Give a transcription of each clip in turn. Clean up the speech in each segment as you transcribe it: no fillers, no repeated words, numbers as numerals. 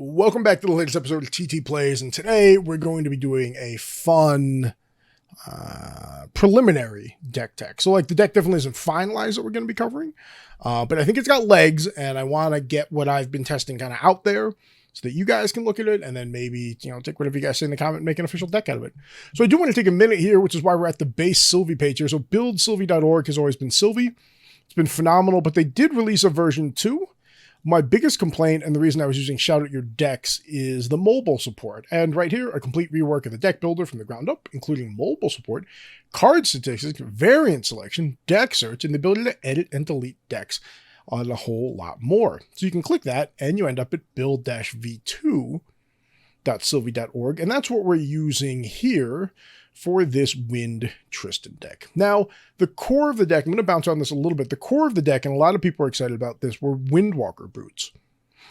Welcome back to the latest episode of TT Plays, and today we're going to be doing a fun preliminary deck tech. So like the deck definitely isn't finalized that we're going to be covering, but I think it's got legs, and I want to get what I've been testing kind of out there so that you guys can look at it and then maybe, take whatever you guys say in the comment and make an official deck out of it. So I do want to take a minute here, which is why we're at the base Sylvie page here. So buildsylvie.org has always been Sylvie. It's been phenomenal, but they did release a version 2. My biggest complaint, and the reason I was using Shout Out Your Decks, is the mobile support. And right here, a complete rework of the deck builder from the ground up, including mobile support, card statistics, variant selection, deck search, and the ability to edit and delete decks on a whole lot more. So you can click that, and you end up at build-v2.sylvie.org, and that's what we're using here for this Wind Tristan deck. Now, the core of the deck, I'm going to bounce on this a little bit. The core of the deck, and a lot of people are excited about this, were Windwalker Boots,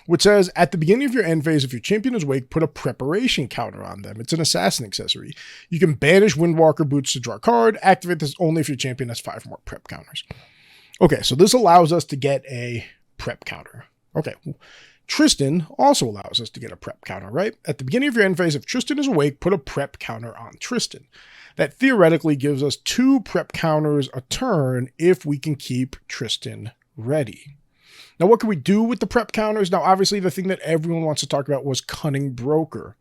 which says, at the beginning of your end phase, if your champion is awake, put a preparation counter on them. It's an assassin accessory. You can banish Windwalker Boots to draw a card. Activate this only if your champion has 5 more prep counters. Okay, so this allows us to get a prep counter. Okay, Tristan also allows us to get a prep counter, right? At the beginning of your end phase, if Tristan is awake, put a prep counter on Tristan. That theoretically gives us 2 prep counters a turn if we can keep Tristan ready. Now, what can we do with the prep counters? Now, obviously, the thing that everyone wants to talk about was Cunning Broker,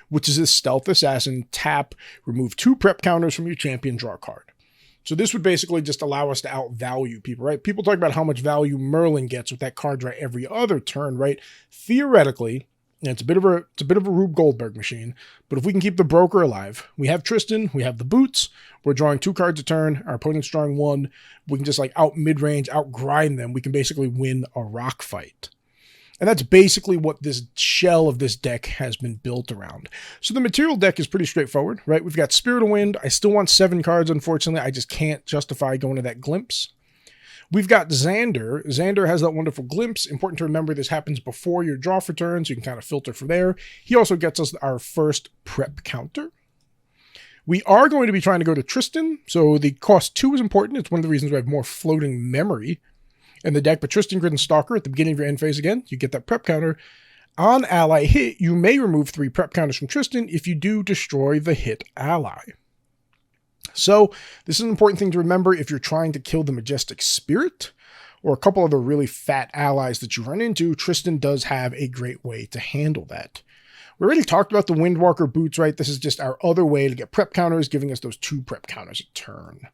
which is a stealth assassin, tap, remove 2 prep counters from your champion, draw a card. So this would basically just allow us to outvalue people, right? People talk about how much value Merlin gets with that card right every other turn, right? Theoretically, and it's a bit of a Rube Goldberg machine, but if we can keep the broker alive, we have Tristan, we have the boots, we're drawing 2 cards a turn, our opponent's drawing 1, we can just like out mid-range, out grind them, we can basically win a rock fight. And that's basically what this shell of this deck has been built around. So the material deck is pretty straightforward, right? We've got Spirit of Wind. I still want 7 cards, unfortunately. I just can't justify going to that glimpse. We've got Xander. Xander has that wonderful glimpse. Important to remember this happens before your draw for turn, so you can kind of filter from there. He also gets us our first prep counter. We are going to be trying to go to Tristan, so the cost 2 is important. It's one of the reasons we have more floating memory in the deck, but Tristan, Grid, and Stalker at the beginning of your end phase again, you get that prep counter. On ally hit, you may remove 3 prep counters from Tristan. If you do, destroy the hit ally. So this is an important thing to remember if you're trying to kill the Majestic Spirit or a couple other really fat allies that you run into. Tristan does have a great way to handle that. We already talked about the Windwalker Boots, right? This is just our other way to get prep counters, giving us those 2 prep counters a turn.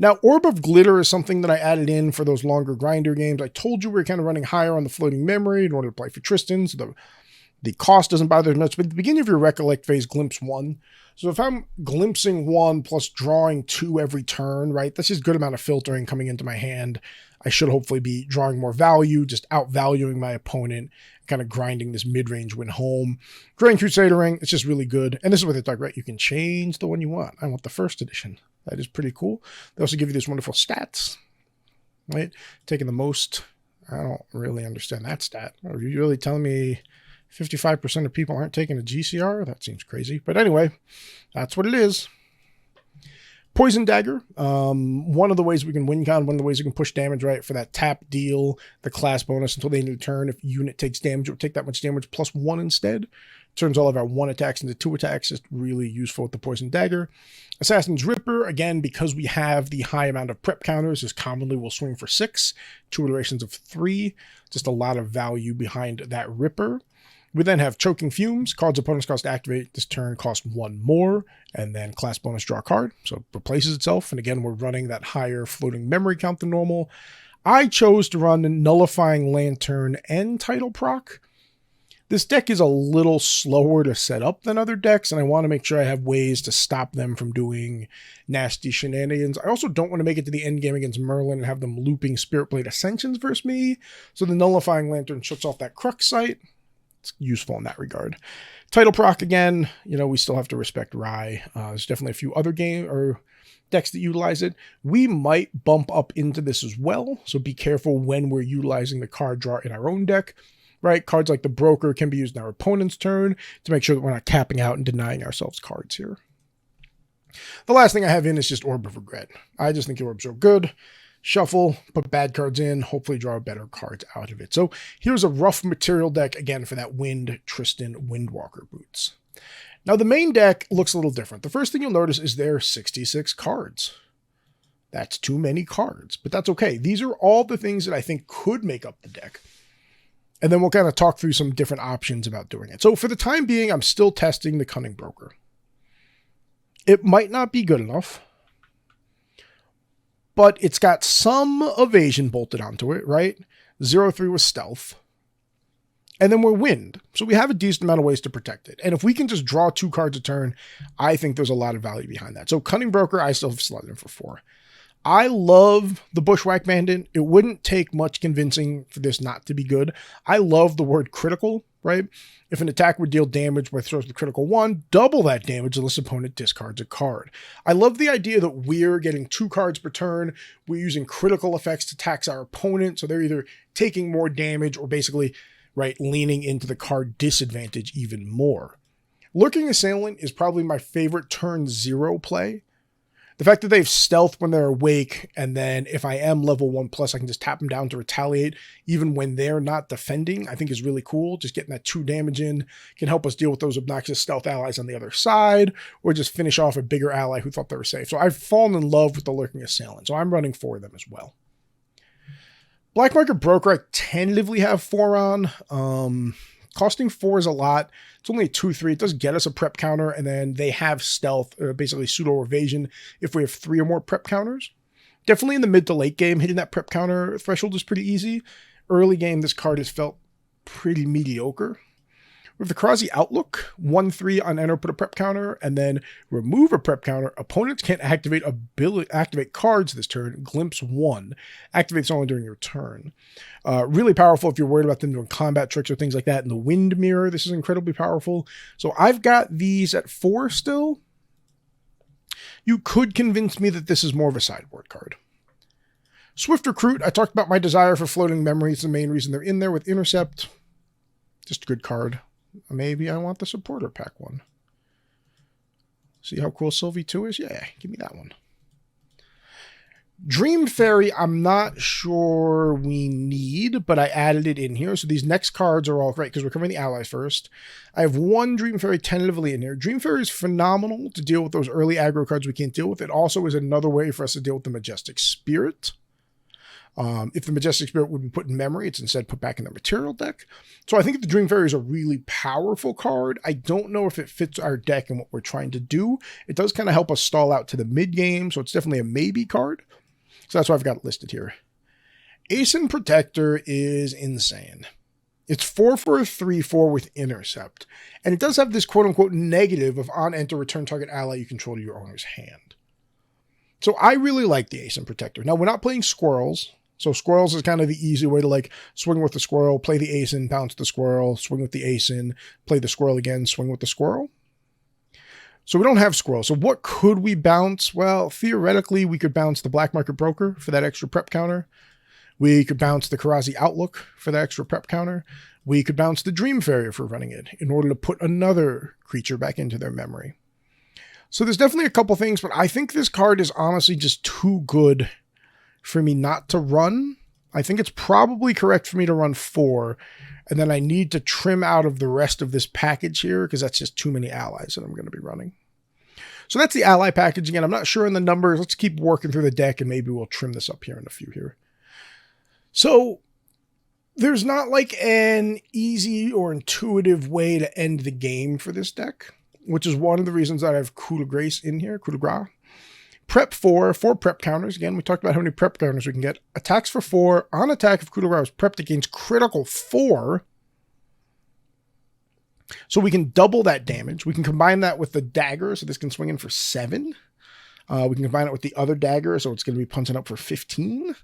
Now, Orb of Glitter is something that I added in for those longer grinder games. I told you we were kind of running higher on the floating memory in order to play for Tristan, so the cost doesn't bother as much. But at the beginning of your Recollect phase, glimpse 1. So if I'm glimpsing 1 plus drawing 2 every turn, right, that's just a good amount of filtering coming into my hand. I should hopefully be drawing more value, just outvaluing my opponent, kind of grinding this mid-range win home. Grand Crusader Ring, it's just really good. And this is what they talk about. You can change the one you want. I want the first edition. That is pretty cool. They also give you these wonderful stats, right? Taking the most. I don't really understand that stat. Are you really telling me 55% of people aren't taking a GCR? That seems crazy. But anyway, that's what it is. Poison Dagger, one of the ways we can win con, one of the ways we can push damage, right, for that tap deal, the class bonus until the end of the turn. If unit takes damage, it will take that much damage plus 1 instead. Turns all of our 1 attacks into 2 attacks. It's really useful with the Poison Dagger. Assassin's Ripper, again, because we have the high amount of prep counters, is commonly will swing for 6, 2 iterations of 3. Just a lot of value behind that Ripper. We then have Choking Fumes. Cards opponents cost to activate this turn cost 1 more, and then class bonus draw a card. So it replaces itself. And again, we're running that higher floating memory count than normal. I chose to run Nullifying Lantern and Title Proc. This deck is a little slower to set up than other decks, and I want to make sure I have ways to stop them from doing nasty shenanigans. I also don't want to make it to the end game against Merlin and have them looping Spirit Blade Ascensions versus me. So the Nullifying Lantern shuts off that Crux site. It's useful in that regard. Title Proc, again, we still have to respect Rye. There's definitely a few other decks that utilize it. We might bump up into this as well, so be careful when we're utilizing the card draw in our own deck, right? Cards like the Broker can be used in our opponent's turn to make sure that we're not capping out and denying ourselves cards here. The last thing I have in is just Orb of Regret. I just think the orbs are good. shuffle, put bad cards in, hopefully draw better cards out of it. So here's a rough material deck, again, for that Tristan Windwalker Boots. Now, the main deck looks a little different. The first thing you'll notice is there are 66 cards. That's too many cards, but that's okay. These are all the things that I think could make up the deck. And then we'll kind of talk through some different options about doing it. So for the time being, I'm still testing the Cunning Broker. It might not be good enough, but it's got some evasion bolted onto it, right? 0-3 with stealth. And then we're wind. So we have a decent amount of ways to protect it. And if we can just draw 2 cards a turn, I think there's a lot of value behind that. So Cunning Broker, I still have slotted in for 4. I love the Bushwhack Bandit. It wouldn't take much convincing for this not to be good. I love the word critical, right? If an attack would deal damage by throws the critical 1, double that damage unless opponent discards a card. I love the idea that we're getting 2 cards per turn. We're using critical effects to tax our opponent. So they're either taking more damage or basically, right, leaning into the card disadvantage even more. Lurking Assailant is probably my favorite turn 0 play. The fact that they have stealth when they're awake, and then if I am level 1+, I can just tap them down to retaliate, even when they're not defending, I think is really cool. Just getting that 2 damage in can help us deal with those obnoxious stealth allies on the other side, or just finish off a bigger ally who thought they were safe. So I've fallen in love with the Lurking Assailant, so I'm running 4 of them as well. Black Market Broker, I tentatively have 4 on. Costing 4 is a lot. It's only a 2-3. It does get us a prep counter, and then they have stealth, basically pseudo evasion, if we have 3 or more prep counters. Definitely in the mid to late game, hitting that prep counter threshold is pretty easy. Early game, this card has felt pretty mediocre. With the Karazi Outlook, 1-3 on enter, put a prep counter, and then remove a prep counter. Opponents can't activate cards this turn. Glimpse 1. Activates only during your turn. Really powerful if you're worried about them doing combat tricks or things like that. In the Wind Mirror, this is incredibly powerful. So I've got these at 4 still. You could convince me that this is more of a sideboard card. Swift Recruit, I talked about my desire for floating memories. The main reason they're in there with Intercept. Just a good card. Maybe I want the supporter pack one. See how cool Sylvie 2 is? Yeah, give me that one. Dream Fairy, I'm not sure we need, but I added it in here. So these next cards are all great because we're covering the allies first. I have 1 Dream Fairy tentatively in here. Dream Fairy is phenomenal to deal with those early aggro cards we can't deal with. It also is another way for us to deal with the Majestic Spirit. If the Majestic Spirit would be put in memory, it's instead put back in the material deck. So I think the Dream Fairy is a really powerful card. I don't know if it fits our deck and what we're trying to do. It does kind of help us stall out to the mid game, so it's definitely a maybe card. So that's why I've got it listed here. Aeson Protector is insane. It's 4 for a 3/4 with Intercept. And it does have this quote-unquote negative of on enter, return target ally you control to your owner's hand. So I really like the Aeson Protector. Now, we're not playing Squirrels. So Squirrels is kind of the easy way to like swing with the Squirrel, play the Aeson, bounce the Squirrel, swing with the Aeson, play the Squirrel again, swing with the Squirrel. So we don't have Squirrel. So what could we bounce? Well, theoretically, we could bounce the Black Market Broker for that extra prep counter. We could bounce the Karazi Outlook for that extra prep counter. We could bounce the Dream Fairy if we're running it in order to put another creature back into their memory. So there's definitely a couple things, but I think this card is honestly just too good for me not to run. I think it's probably correct for me to run 4, and then I need to trim out of the rest of this package here because that's just too many allies that I'm going to be running. So that's the ally package. Again, I'm not sure in the numbers. Let's keep working through the deck, and maybe we'll trim this up here in a few here. So there's not like an easy or intuitive way to end the game for this deck, which is one of the reasons that I have Coup de Grace in here, Coup de Grace. Prep 4 prep counters. Again, we talked about how many prep counters we can get. Attacks for 4. On attack, if Coup de Grace is prepped, it gains critical 4. So we can double that damage. We can combine that with the dagger, so this can swing in for 7. We can combine it with the other dagger, so it's going to be punching up for 15.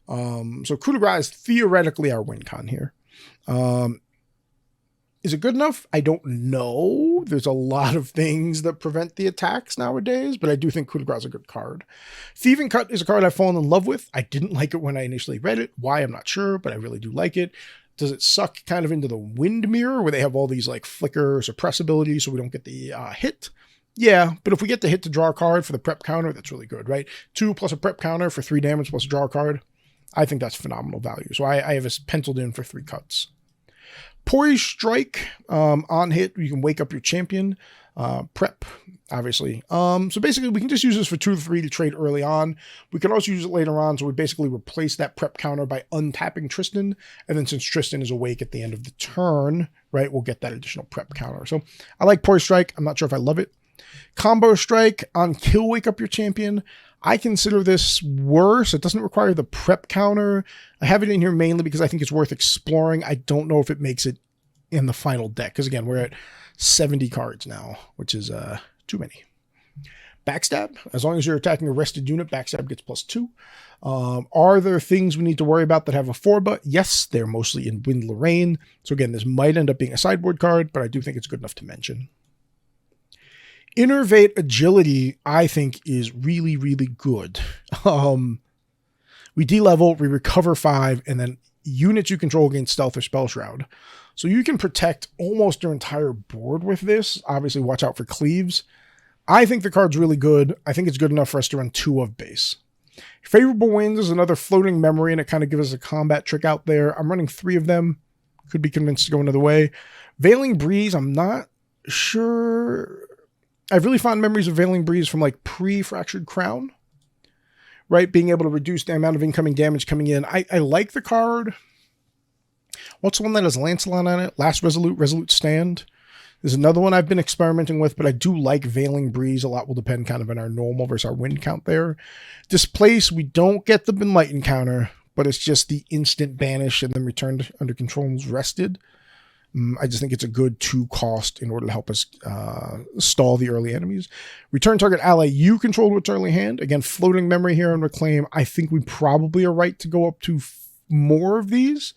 So Coup de Grace is theoretically our win con here. Is it good enough? I don't know. There's a lot of things that prevent the attacks nowadays, but I do think Coup de Grace is a good card. Thieving Cut is a card I've fallen in love with. I didn't like it when I initially read it. Why, I'm not sure, but I really do like it. Does it suck kind of into the Wind Mirror where they have all these like flicker suppress abilities so we don't get the hit? Yeah, but if we get the hit to draw a card for the prep counter, that's really good, right? 2 plus a prep counter for 3 damage plus a draw a card. I think that's phenomenal value. So I have us penciled in for 3 cuts. Poise Strike, on hit, you can wake up your champion. Prep, obviously. So basically, we can just use this for 2 to 3 to trade early on. We can also use it later on, so we basically replace that prep counter by untapping Tristan. And then since Tristan is awake at the end of the turn, right, we'll get that additional prep counter. So I like Poise Strike. I'm not sure if I love it. Combo Strike, on kill, wake up your champion. I consider this worse. It doesn't require the prep counter. I have it in here mainly because I think it's worth exploring. I don't know if it makes it in the final deck, because again, we're at 70 cards now, which is too many. Backstab, as long as you're attacking a rested unit, Backstab gets +2. Are there things we need to worry about that have a 4-but? Yes, they're mostly in Wind Lorraine. So again, this might end up being a sideboard card, but I do think it's good enough to mention. Innervate Agility, I think, is really, really good. We de-level, we recover 5, and then units you control gain Stealth or Spell Shroud. So you can protect almost your entire board with this. Obviously, watch out for cleaves. I think the card's really good. I think it's good enough for us to run 2 of base. Favorable Winds is another floating memory, and it kind of gives us a combat trick out there. I'm running 3 of them. Could be convinced to go another way. Veiling Breeze, I'm not sure. I have really fond memories of Veiling Breeze from like pre-Fractured Crown, right? Being able to reduce the amount of incoming damage coming in. I like the card. What's the one that has Lancelot on it? Last Resolute Stand. There's another one I've been experimenting with, but I do like Veiling Breeze. A lot will depend kind of on our normal versus our wind count there. Displace, we don't get the Enlighten counter, but it's just the instant banish and then returned under control is rested. I just think it's a good 2 cost in order to help us stall the early enemies. Return target ally you control to its early hand. Again, floating memory here on Reclaim. I think we probably are right to go up to more of these.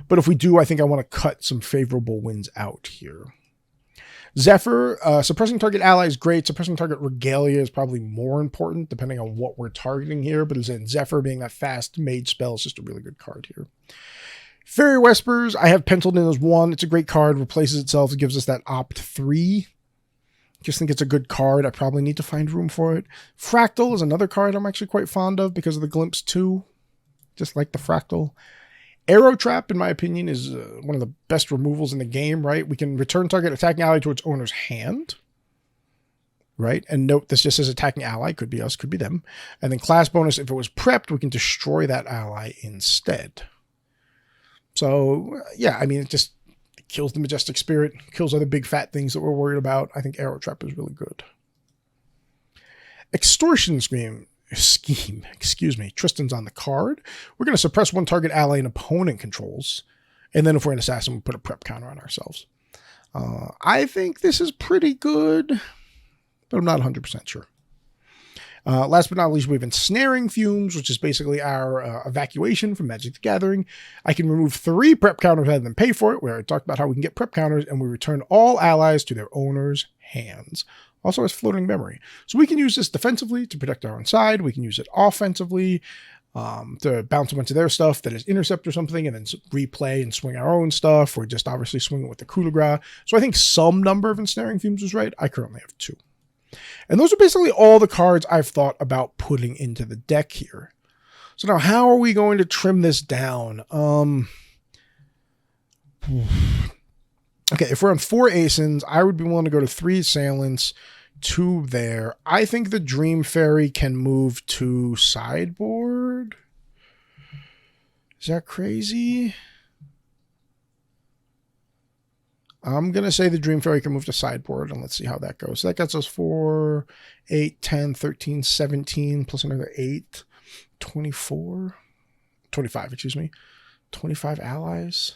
But if we do, I think I want to cut some favorable wins out here. Zephyr, suppressing target ally is great. Suppressing target regalia is probably more important depending on what we're targeting here. But as in Zephyr being that fast mage spell is just a really good card here. Fairy Whispers, I have penciled in as 1. It's a great card, replaces itself, it gives us that opt 3. Just think it's a good card. I probably need to find room for it. Fractal is another card I'm actually quite fond of because of the Glimpse 2. Just like the Fractal. Arrow Trap, in my opinion, is one of the best removals in the game, right? We can return target attacking ally to its owner's hand. Right? And note, this just says attacking ally. Could be us, could be them. And then class bonus, if it was prepped, we can destroy that ally instead. So, yeah, I mean, it just kills the Majestic Spirit, kills other big fat things that we're worried about. I think Arrow Trap is really good. Extortion Scheme, Tristan's on the card. We're going to suppress 1 target ally and opponent controls. And then if we're an assassin, we put a prep counter on ourselves. I think this is pretty good, but I'm not 100% sure. Last but not least, we have Ensnaring Fumes, which is basically our evacuation from Magic the Gathering. I can remove 3 prep counters rather than pay for it, where I talked about how we can get prep counters, and we return all allies to their owner's hands. Also has floating memory. So we can use this defensively to protect our own side. We can use it offensively to bounce a bunch of their stuff that is intercept or something, and then replay and swing our own stuff, or just obviously swing it with the coup de grace. So I think some number of Ensnaring Fumes is right. I currently have 2. And those are basically all the cards I've thought about putting into the deck here. So now how are we going to trim this down? Okay, if we're on 4 Asins, I would be willing to go to 3 Assailants, 2 there. I think the Dream Fairy can move to sideboard. Is that crazy? I'm going to say the Dream Fairy can move to sideboard, and let's see how that goes. So that gets us 4, 8, 10, 13, 17, plus another 8, 24, 25, excuse me. 25 allies.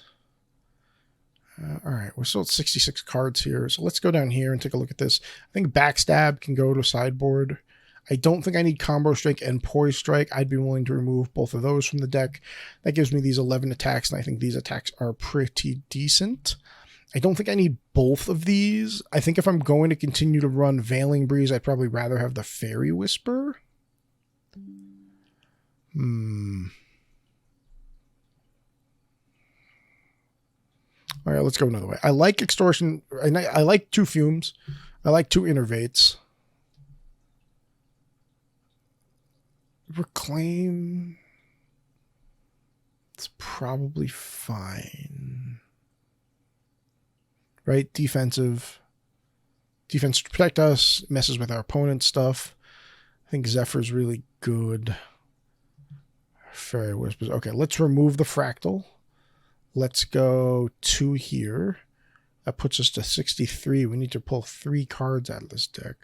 All right, we're still at 66 cards here, so let's go down here and take a look at this. I think Backstab can go to sideboard. I don't think I need Combo Strike and Poise Strike. I'd be willing to remove both of those from the deck. That gives me these 11 attacks, and I think these attacks are pretty decent. I don't think I need both of these. I think if I'm going to continue to run Veiling Breeze, I'd probably rather have the Fairy Whisper. All right, let's go another way. I like Extortion. I like 2 Fumes. I like 2 Innervates. Reclaim. It's probably fine. Right? Defense to protect us, messes with our opponent's stuff. I think Zephyr's really good. Fairy Whispers. Okay, let's remove the fractal. Let's go 2 here. That puts us to 63. We need to pull 3 cards out of this deck.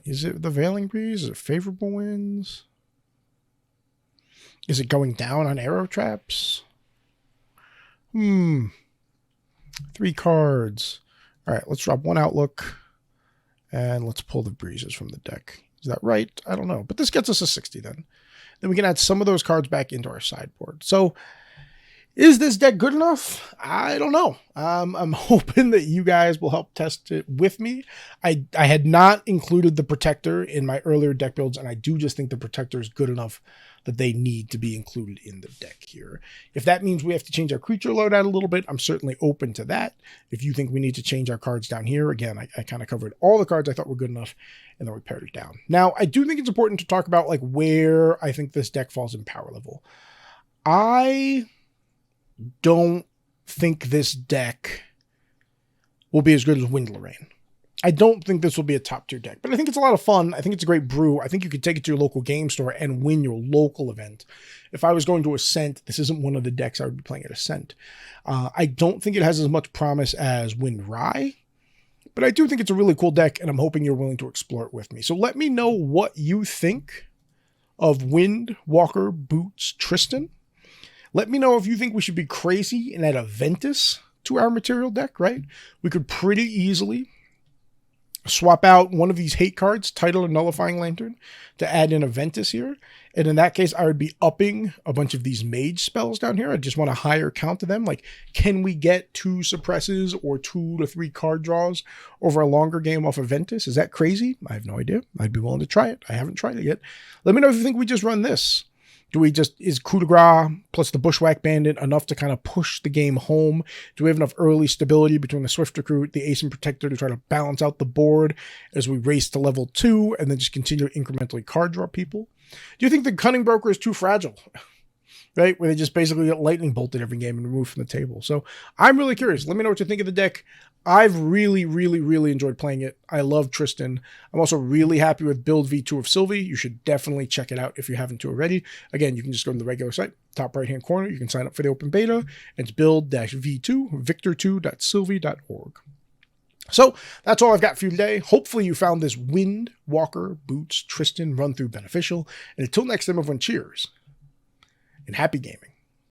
Is it the Veiling Breeze? Is it Favorable Winds? Is it going down on arrow traps? 3 cards. All right, let's drop 1 Outlook. And let's pull the Breezes from the deck. Is that right? I don't know. But this gets us a 60 then. Then we can add some of those cards back into our sideboard. So is this deck good enough? I don't know. I'm hoping that you guys will help test it with me. I had not included the Protector in my earlier deck builds, and I do just think the Protector is good enough that they need to be included in the deck here. If that means we have to change our creature loadout a little bit, I'm certainly open to that. If you think we need to change our cards down here, again, I kind of covered all the cards I thought were good enough, and then we pared it down. Now, I do think it's important to talk about like where I think this deck falls in power level. I don't think this deck will be as good as Wind Lorraine. I don't think this will be a top tier deck, but I think it's a lot of fun. I think it's a great brew. I think you could take it to your local game store and win your local event. If I was going to Ascent, this isn't one of the decks I would be playing at Ascent. I don't think it has as much promise as Wind Rye, but I do think it's a really cool deck, and I'm hoping you're willing to explore it with me. So let me know what you think of Windwalker Boots Tristan. Let me know if you think we should be crazy and add a Ventus to our material deck, right? We could pretty easily swap out one of these hate cards, Tidal and Nullifying Lantern, to add in a Ventus here. And in that case, I would be upping a bunch of these mage spells down here. I just want a higher count of them. Like, can we get 2 suppresses or 2 to 3 card draws over a longer game off of Ventus? Is that crazy? I have no idea. I'd be willing to try it. I haven't tried it yet. Let me know if you think we just run this. Is Coup de Grace plus the Bushwhack Bandit enough to kind of push the game home? Do we have enough early stability between the Swift Recruit, the Ace and Protector to try to balance out the board as we race to level 2 and then just continue to incrementally card draw people? Do you think the Cunning Broker is too fragile? Right? Where they just basically get lightning bolted every game and removed from the table. So I'm really curious. Let me know what you think of the deck. I've really, really, really enjoyed playing it. I love Tristan. I'm also really happy with build V2 of Sylvie. You should definitely check it out if you haven't already. Again, you can just go to the regular site, top right-hand corner. You can sign up for the open beta. It's build-v2, victor2.sylvie.org. So that's all I've got for you today. Hopefully you found this Windwalker Boots Tristan run-through beneficial. And until next time, everyone, cheers and happy gaming.